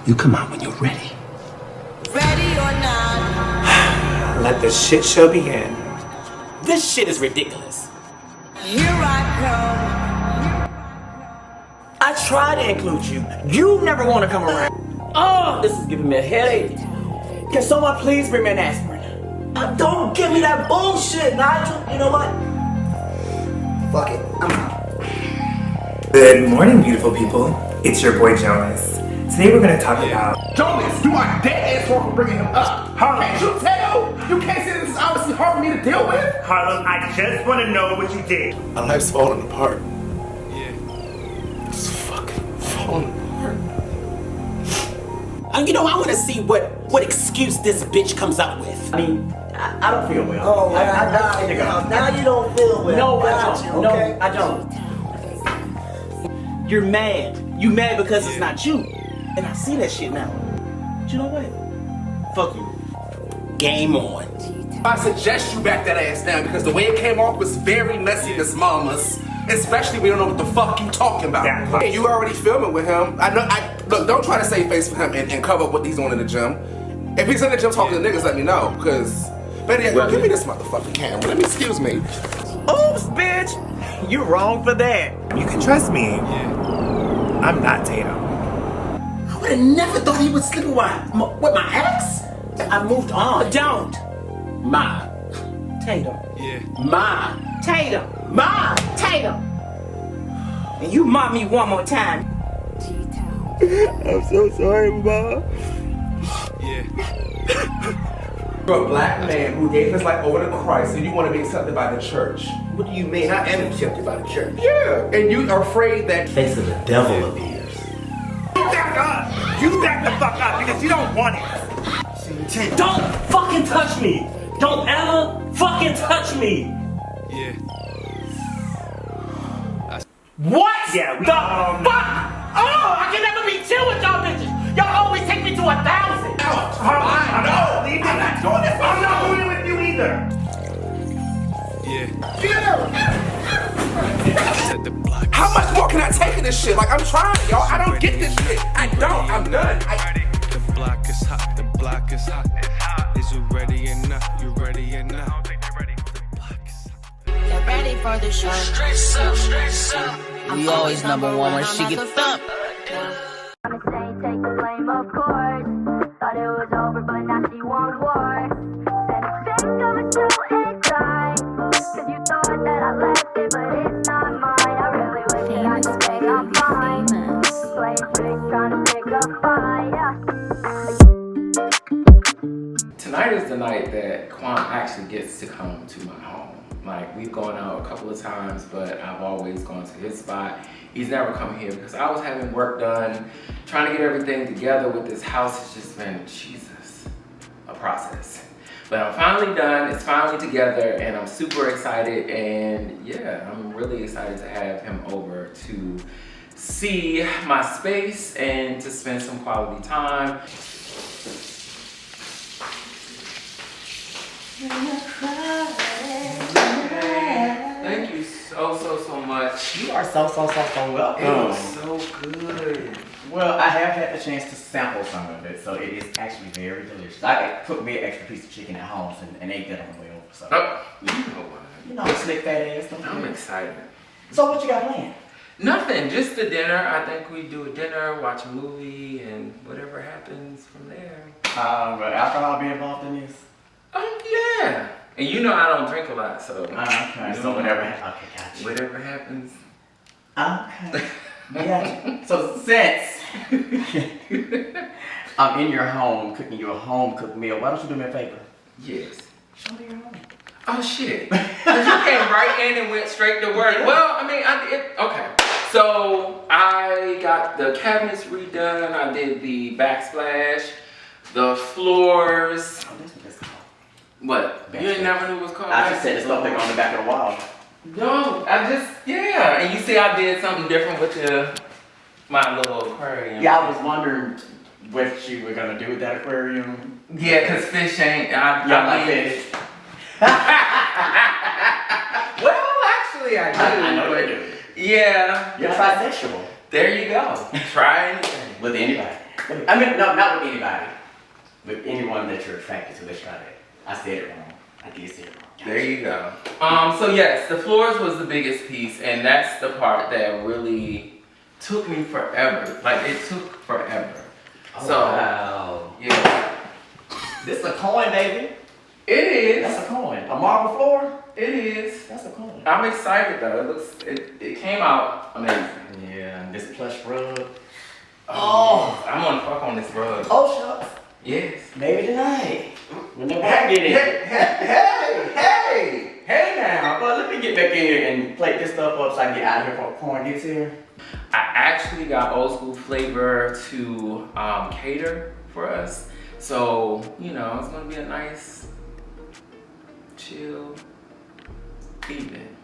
You come out when you're ready. Ready or not, Let the shit show begin. This shit is ridiculous. here I I try to include you. You never want to come around. Oh, this is giving me a headache. Can someone please bring me an aspirin? Don't give me that bullshit, Nigel. You know what? Fuck it. I'm out. Good morning, beautiful people. It's your boy Jonas. Today we're gonna talk about Jonas, you are dead ass wrong for bringing him up. Can't you tell? You can't say this is obviously hard for me to deal with. Harlem. I just want to know what you did. My life's falling apart. Yeah. It's fucking falling apart. You know, I want to see what excuse this bitch comes up with. I mean, I don't feel well. Oh, now you don't feel well. No, I Got don't. you, okay? No, I don't. You're mad. You mad because it's not you. And I see that shit now. But you know what? Fuck you. Game on. I suggest you back that ass down because the way it came off was very messy, Miss Mamas. Especially when you don't know what the fuck you talking about. And you already filming with him. Look, don't try to save face for him and cover up what he's doing in the gym. If he's in the gym talking to niggas, let me know. Because, better yet, give me this motherfucking camera. Let me, excuse me. Oops, bitch. You wrong for that. You can trust me. I'm not Tatum. I would have never thought he would sleep with my ex. I moved on. Don't. Ma. Tatum. Ma. Tatum. Ma. Tatum. And you mock me one more time. I'm so sorry, Mom. You're a black man who gave his life over to Christ and you want to be accepted by the church. What do you mean? I am accepted by the church. Yeah, and you are afraid that Face of the devil appears. You back up. You back the fuck up because you don't want it. Don't fucking touch me. Don't ever fucking touch me. What? Yeah, the fuck? Oh, I can never be chill with y'all bitches. Y'all always take me to 1,000. I know. I'm not doing this. I'm not doing it with you either. how much more can I take of this shit? Like, I'm trying, y'all. I don't get this shit. I don't. I'm done. The block is hot. The block is hot. Is you ready or not? You ready or not? get ready for the show. Straight up. We always number one when she gets up. Take the blame, of course. Thought it was over, but now she want war. Said it's fake, I was so inside. Cause you thought that I left it, but it's not mine. I really wish that I could say I'm fine. Playing tricks, trying to pick up fight. Tonight is the night that Quan actually gets to come to my home. Like, we've gone out a couple of times, but I've always gone to his spot. He's never come here because I was having work done, trying to get everything together with this house. Has just been, Jesus, a process. But I'm finally done, it's finally together, and I'm super excited. And yeah, I'm really excited to have him over to see my space and to spend some quality time. Thank you so much. You are so welcome. It was so good. Well, I have had the chance to sample some of it, so it is actually very delicious. I cooked me an extra piece of chicken at home and ate that on the way over. So. You know what? You know, slick fat ass. I'm excited. So what you got planned? Nothing, just the dinner. I think we do a dinner, watch a movie, and whatever happens from there. But alcohol be involved in this? Yeah. And you know I don't drink a lot, so. Okay, so whatever happens. Okay, gotcha. Whatever happens. Okay. Yeah. So since I'm in your home cooking you a home cooked meal, why don't you do me a favor? Yes. Show me your home. Oh shit. Cause you came right in and went straight to work. Well, I mean, okay. So I got the cabinets redone. I did the backsplash, the floors. Oh, this is called. What? You ain't never knew what it was called? I just said it's something on the back of the wall. No, yeah. And you see I did something different with my little aquarium. Yeah, I was wondering what you were gonna do with that aquarium. Yeah, cause fish ain't. I like fish. Well, actually, I do. I know you do. Yeah. You're trisexual. There you go. Try anything. With anybody. I mean, no, not with anybody. With anyone that you're attracted to. Let's try that. I said it wrong. I did say it wrong. There you go. So yes, the floors was the biggest piece, and that's the part that really took me forever. Like, it took forever. Oh, so, wow. Yeah. This is a coin, baby. It is. That's a coin. A marble floor? It is. That's a coin. I'm excited though. It came out amazing. Yeah, this plush rug. Oh, I'm gonna fuck on this rug. Oh, shucks. Yes. Maybe tonight. Whenever I get in. Hey now. Well, let me get back in here and plate this stuff up so I can get out of here before corn gets here. I actually got Old School Flavor to cater for us. So, you know, it's gonna be a nice, chill evening.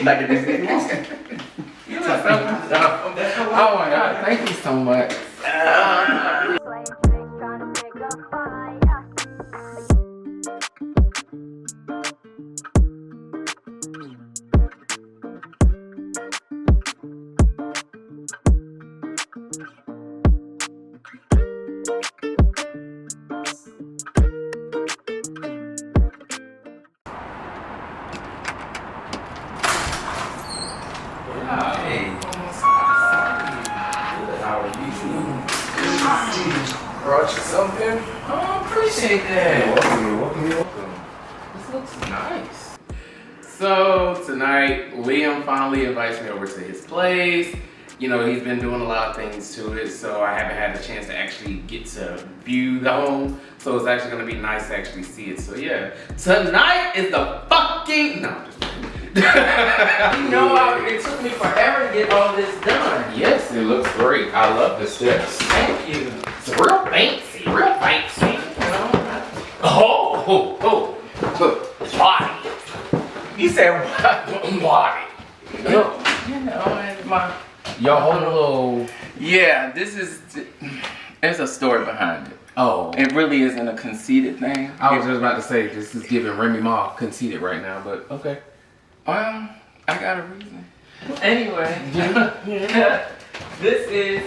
Like this. You look so oh my God, thank you so much. Brought you something? Oh, appreciate that. Welcome. This looks nice. So tonight, Liam finally invites me over to his place. You know, he's been doing a lot of things to it, so I haven't had a chance to actually get to view the home. So it's actually gonna be nice to actually see it. So yeah, tonight is the fucking, no, I'm just kidding. You know, it took me forever to get all this done. Yes, it looks great. I love the steps. Thank you. It's real fancy, real fancy. You know? Oh, body. You said what? Body. Oh, you know, and my your whole little. Yeah, there's a story behind it. Oh. It really isn't a conceited thing. I was just about to say, this is giving Remy Ma conceited right now, but okay. I got a reason. Anyway, this is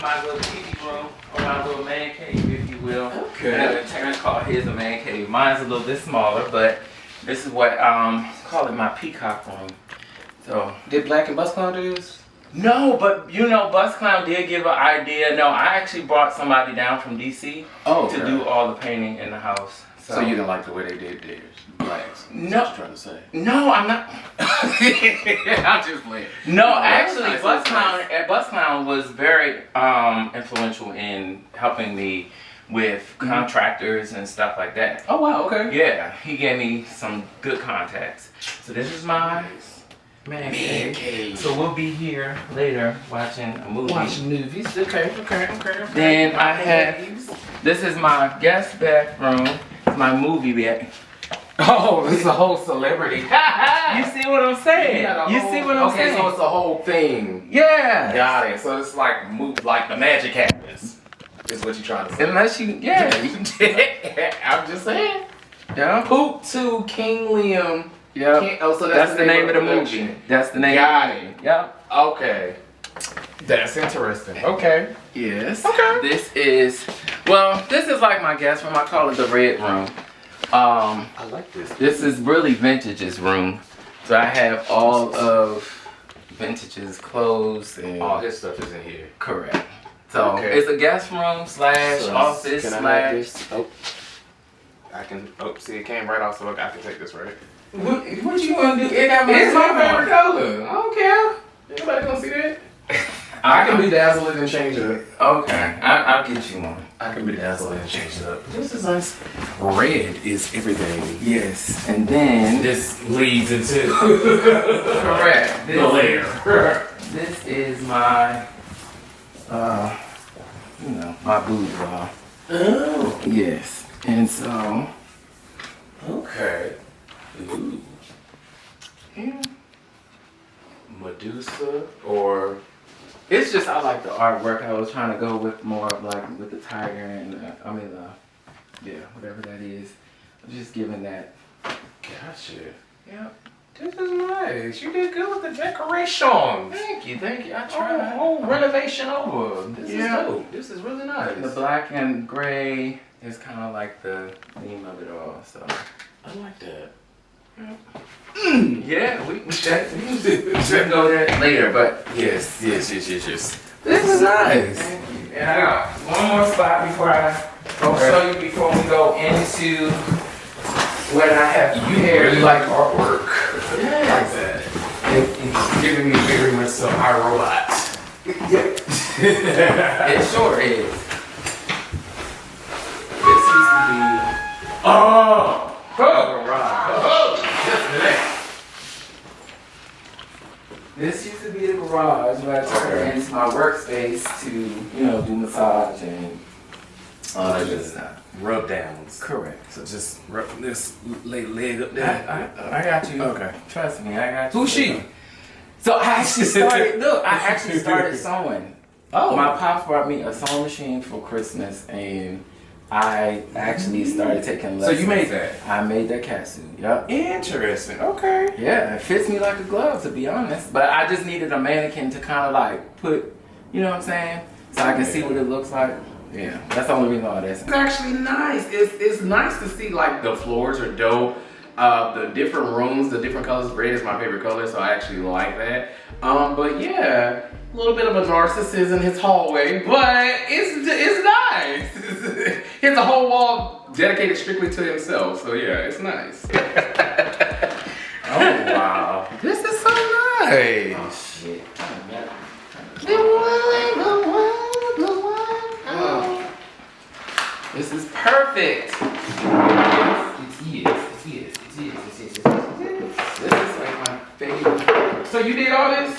my little TV room, or my little man cave, if you will. Okay. And Terrence called his a man cave. Mine's a little bit smaller, but this is what call it my peacock room. So did Black and Bus Clown do this? No, but you know, Bus Clown did give an idea. No, I actually brought somebody down from DC to do all the painting in the house. So you didn't like the way they did theirs? Blacks. No. What you trying to say? No, I'm not. I'm just playing. No, actually, Bus Clown was very influential in helping me with contractors and stuff like that. Oh wow, okay. Yeah, he gave me some good contacts. So this is my man cave. So we'll be here later watching a movie. Watching movies. Okay. Then I have, this is my guest bathroom. It's my movie bed. Oh, this is a whole celebrity. You see what I'm saying? You see what I'm saying? Okay, so it's a whole thing. Yeah. Got it. So it's like like the magic happens. Is what you're trying to say. Unless you, yeah. I'm just saying. Yeah. Poop to King Liam. Yep. Oh, so that's the name of the movie. That's the name. Got it. Yep. Okay. That's interesting. Okay. Yes. Okay. This is like my guest room. I call it the red room. I like this. This is really Vintage's room. So I have all of Vintage's clothes and all his stuff is in here. Correct. So it's a guest room slash office slash. Oh, I can. Oh, see, it came right off, so I can take this, right? What you gonna do? It's my favorite color. I don't care. Anybody gonna see that? I can be dazzled and change it up. Okay, I'll get you one. I can be dazzled and change it up. This is nice. Red is everything. Yes, and then this leads into correct. The layer. This is my, my boudoir. Oh. Yes. And so. Okay. Ooh. Yeah. Medusa or. It's just, I like the artwork. I was trying to go with more of like with the tiger and, yeah, whatever that is. I'm just giving that. Gotcha. Yep. This is nice. You did good with the decoration. Thank you. I tried. Whole renovation over. This is dope. This is really nice. The black and gray is kind of like the theme of it all. So I like that. Yep. Yeah, we can go there later, but yes. This is nice. Thank you. And I got one more spot before I go show you before we go into when I have you here. Really like artwork. Yeah. Like that. It's giving me very much so iRobot. It sure is. This used to be. Oh! This used to be the garage where I turned into my workspace to, do massage and all that good stuff. Rub downs. Correct. So just rub this leg up there. I got you. Okay. Trust me, I got you. Who's she? So I actually started sewing. Oh. My pops brought me a sewing machine for Christmas and I actually started taking lessons. So you made that? I made that catsuit, yep. Interesting, okay. Yeah, it fits me like a glove, to be honest. But I just needed a mannequin to kind of like put, you know what I'm saying? So I can see what it looks like. Yeah, that's the only reason why that's. It's actually nice. It's nice to see like the floors are dope. The different rooms, the different colors. Red is my favorite color, so I actually like that. But yeah, a little bit of a narcissist in his hallway, but it's nice. He has a whole wall dedicated strictly to himself, so yeah, it's nice. Oh wow, this is so nice. Oh shit. This is perfect. It is. This is like my favorite. So you did all this?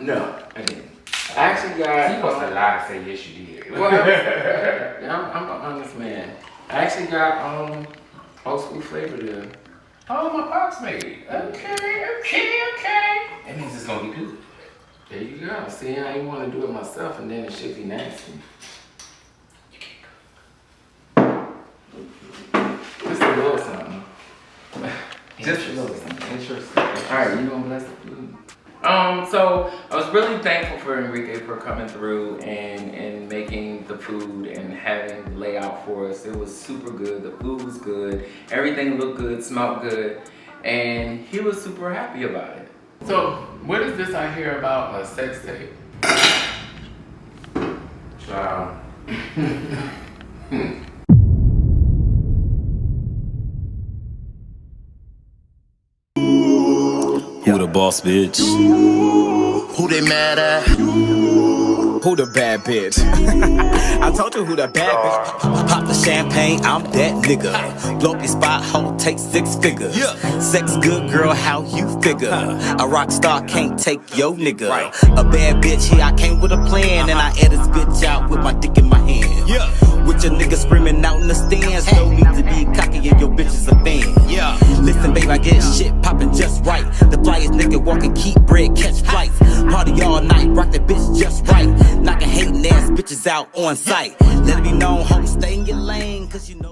No, I didn't. I actually got. You must have lied to say yes you did. Well, I'm an honest man. I actually got old school flavor there. Oh, my pops made it. Okay. That means it's gonna be good. There you go. See, I ain't want to do it myself, and then it should be nasty. Just a little something. Just a little something. Interesting. All right, you gonna bless the food? So I was really thankful for Enrique for coming through and making the food and having the layout for us. It was super good. The food was good. Everything looked good, smelled good, and he was super happy about it. So what is this I hear about a sex tape? Child. Who the boss, bitch? Who they mad at? Who the bad bitch? I told you who the bad bitch. Pop the champagne, I'm that nigga. Blow up your spot, hoe, take 6 figures. Sex good, girl, how you figure? A rock star can't take your nigga. A bad bitch, here I came with a plan, and I air this bitch out with my dick in my hand. With your nigga screaming out in the stands, no need to be cocky and your bitch is a fan. Listen, babe, I get shit poppin' just right. The flyest nigga walkin', keep bread, catch flights. Party all night, rock that bitch just right. Knockin' hatin' ass bitches out on sight. Let it be known, ho, stay in your lane, cause you know.